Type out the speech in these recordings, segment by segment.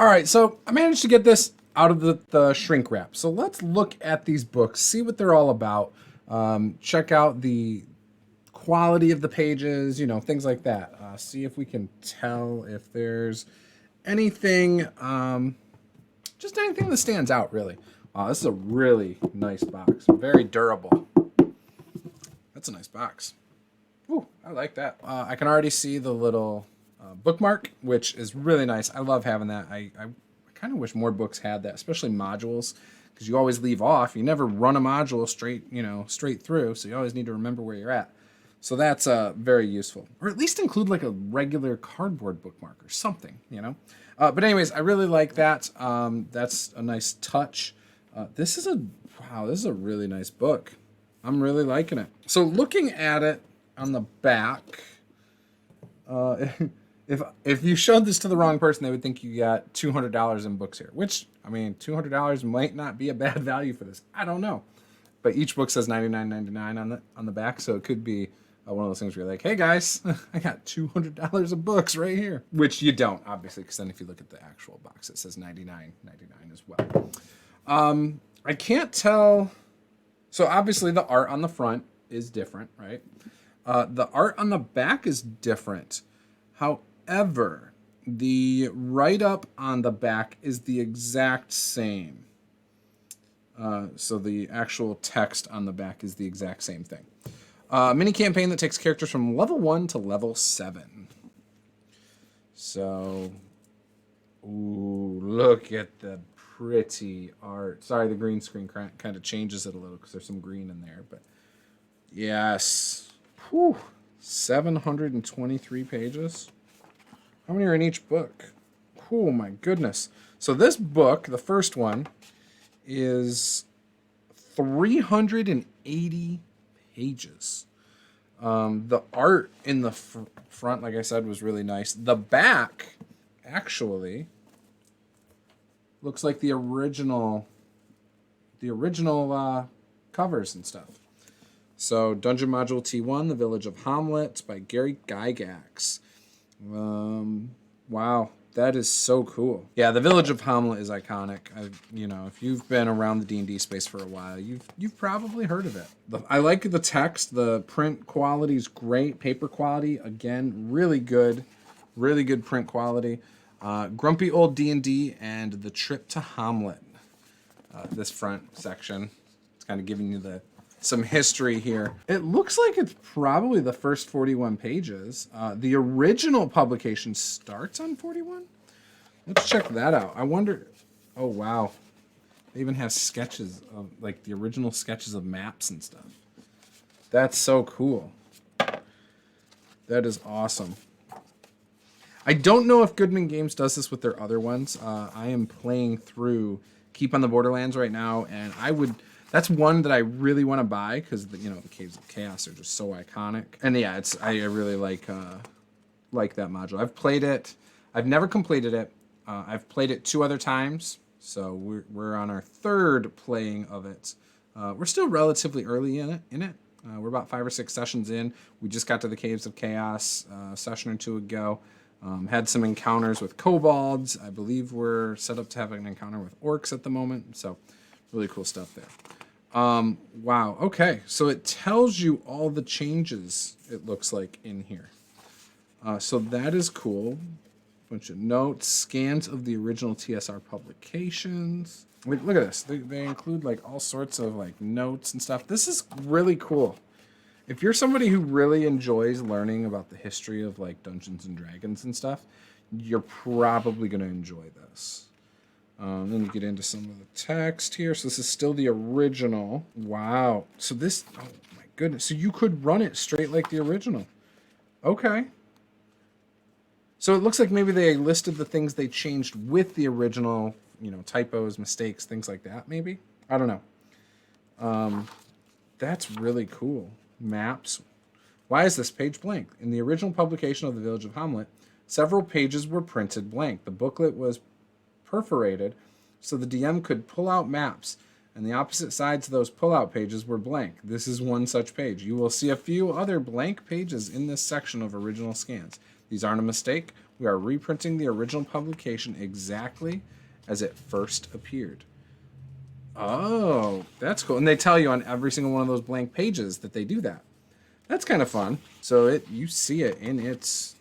All right, so I managed to get this out of the shrink wrap. So let's look at these books, see what they're all about, check out the quality of the pages, you know, things like that. See if we can tell if there's anything, just anything that stands out, really. This is a really nice box, very durable. That's a nice box. Ooh, I like that. I can already see the little bookmark, which is really nice. I love having that. I kind of wish more books had that, especially modules, because you always leave off. You never run a module straight through, so you always need to remember where you're at. So that's very useful. Or at least include like a regular cardboard bookmark or something, you know? But anyways, I really like that. That's a nice touch. This is a really nice book. I'm really liking it. So looking at it on the back, if you showed this to the wrong person, they would think you got $200 in books here, which, I mean, $200 might not be a bad value for this. I don't know. But each book says $99.99 on the back, so it could be one of those things where you're like, hey guys, I got $200 of books right here. Which you don't, obviously, because then if you look at the actual box, it says $99.99 as well. I can't tell. So obviously the art on the front is different, right? The art on the back is different. However, the write-up on the back is the exact same. So the actual text on the back is the exact same thing. Mini campaign that takes characters from level 1 to level 7. So, ooh, look at the pretty art. Sorry, the green screen kind of changes it a little because there's some green in there. But yes, whew, 723 pages. How many are in each book? Oh my goodness. So this book, the first one, is 380 pages. The art in the front, like I said, was really nice. The back, actually, looks like the original covers and stuff. So, Dungeon Module T1, The Village of Hamlet by Gary Gygax. Wow, that is so cool. Yeah, The Village of Hamlet is iconic. If you've been around the D&D space for a while, you've probably heard of it. I like the text. The print quality is great. Paper quality, again, really good print quality. Grumpy Old D&D and The Trip to Hamlet. This front section, it's kind of giving you some history here. It looks like it's probably the first 41 pages. The original publication starts on 41. Let's check that out. I wonder. Oh wow, they even have sketches of like the original sketches of maps and stuff. That's so cool. That is awesome. I don't know if Goodman Games does this with their other ones. I am playing through Keep on the Borderlands right now, and that's one that I really want to buy because the Caves of Chaos are just so iconic. And yeah, I really like that module. I've played it. I've never completed it. I've played it 2 other times, so we're on our 3rd playing of it. We're still relatively early in it. We're about 5 or 6 sessions in. We just got to the Caves of Chaos a session or 2 ago. Had some encounters with kobolds. I believe we're set up to have an encounter with orcs at the moment. So really cool stuff there. Wow. Okay. So it tells you all the changes, it looks like, in here. So that is cool. Bunch of notes, scans of the original TSR publications. Look at this. They include like all sorts of like notes and stuff. This is really cool. If you're somebody who really enjoys learning about the history of like Dungeons and Dragons and stuff, you're probably going to enjoy this. Then you get into some of the text here. So this is still the original. Wow. So this, oh my goodness. So you could run it straight like the original. Okay. So it looks like maybe they listed the things they changed with the original, typos, mistakes, things like that, maybe. I don't know. That's really cool. Maps. Why is this page blank? In the original publication of The Village of Hamlet, several pages were printed blank. The booklet was perforated so the DM could pull out maps, and the opposite sides of those pull-out pages were blank. This is one such page. You will see a few other blank pages in this section of original scans. These aren't a mistake. We are reprinting the original publication exactly as it first appeared. Oh, that's cool. And they tell you on every single one of those blank pages that they do that. That's kind of fun. So you see it in its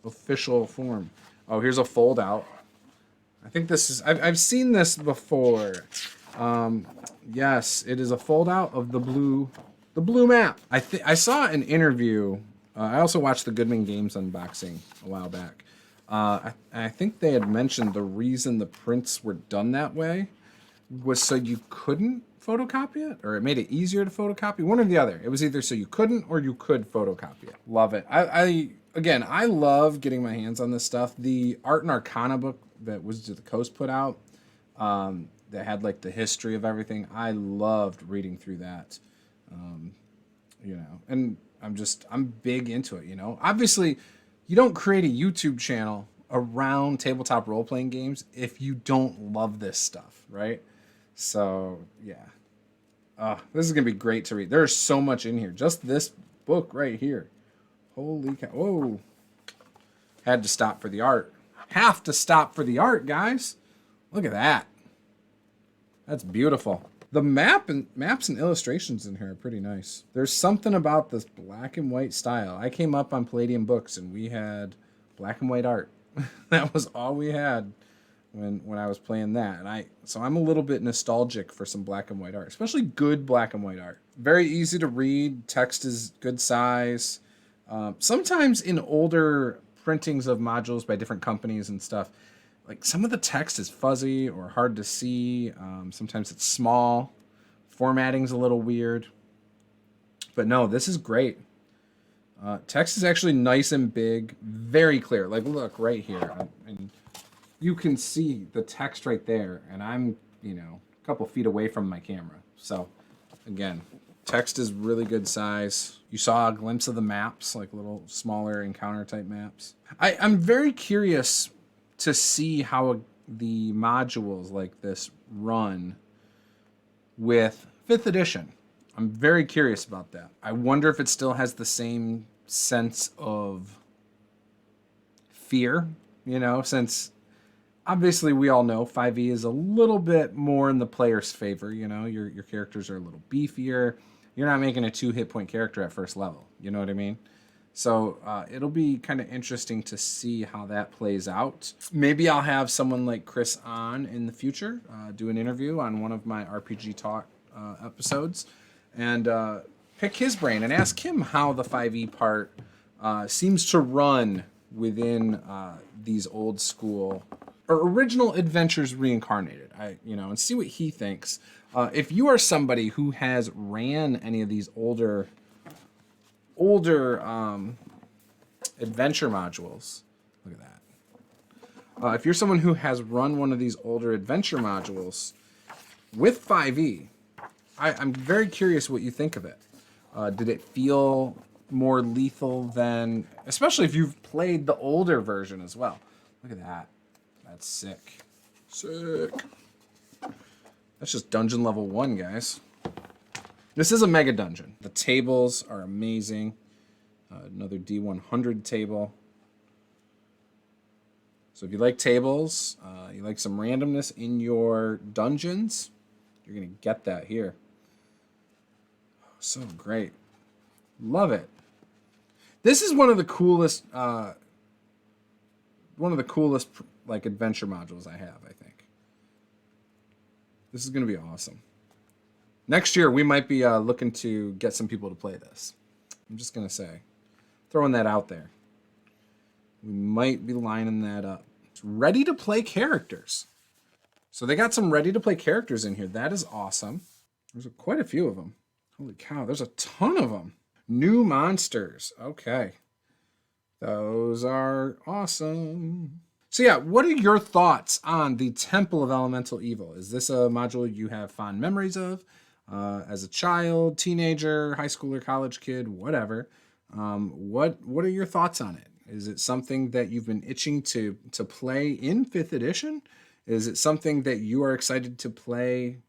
official form. Oh, here's a fold out. I think this is, I've seen this before. Yes, it is a fold out of the blue map. I saw an interview. I also watched the Goodman Games unboxing a while back. I think they had mentioned the reason the prints were done that way was so you couldn't photocopy it, or it made it easier to photocopy. One or the other. It was either so you couldn't or you could photocopy it. Love it. I love getting my hands on this stuff. The Art and Arcana book that Wizards of the Coast put out, that had like the history of everything. I loved reading through that. And I'm big into it, Obviously, you don't create a YouTube channel around tabletop role-playing games if you don't love this stuff, right? So, yeah. This is going to be great to read. There's so much in here. Just this book right here. Holy cow. Whoa. Had to stop for the art. Have to stop for the art, guys. Look at that. That's beautiful. The maps and illustrations in here are pretty nice. There's something about this black and white style. I came up on Palladium Books and we had black and white art. That was all we had when I was playing that. So I'm a little bit nostalgic for some black and white art, especially good black and white art. Very easy to read. Text is good size. Sometimes in older printings of modules by different companies and stuff, like some of the text is fuzzy or hard to see. Sometimes it's small. Formatting's a little weird. But no, this is great. Text is actually nice and big, very clear. Like, look right here. And you can see the text right there. And I'm, a couple feet away from my camera. So, again, text is really good size. You saw a glimpse of the maps, like little smaller encounter type maps. I'm very curious to see how the modules like this run with 5th edition. I'm very curious about that. I wonder if it still has the same sense of fear, since obviously we all know 5e is a little bit more in the player's favor. Your characters are a little beefier. You're not making a 2 hit point character at first level. You know what I mean? So it'll be kind of interesting to see how that plays out. Maybe I'll have someone like Chris on in the future, do an interview on one of my RPG Talk episodes, and pick his brain and ask him how the 5e part seems to run within these old school or original adventures reincarnated. And see what he thinks. If you are somebody who has ran any of these older adventure modules, look at that. If you're someone who has run one of these older adventure modules with 5e, I'm very curious what you think of it. Did it feel more lethal than, especially if you've played the older version as well? Look at that. That's sick. Sick. That's just dungeon level 1, guys. This is a mega dungeon. The tables are amazing. Another D100 table. So if you like tables, you like some randomness in your dungeons, you're going to get that here. So great. Love it. This is one of the coolest like adventure modules I have, I think. This is going to be awesome. Next year, we might be looking to get some people to play this. I'm just going to say. Throwing that out there. We might be lining that up. It's ready-to-play characters. So they got some ready-to-play characters in here. That is awesome. There's quite a few of them. Holy cow, there's a ton of them. New monsters. Okay. Those are awesome. So yeah, what are your thoughts on the Temple of Elemental Evil? Is this a module you have fond memories of? As a child, teenager, high schooler, college kid, whatever. What are your thoughts on it? Is it something that you've been itching to play in 5th edition? Is it something that you are excited to play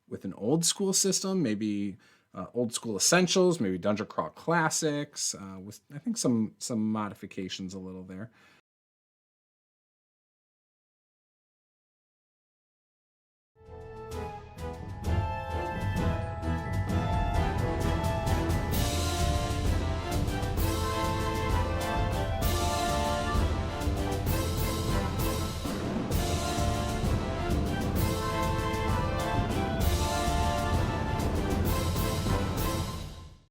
with an old school system? Maybe old school essentials, maybe Dungeon Crawl Classics, with I think some modifications a little there.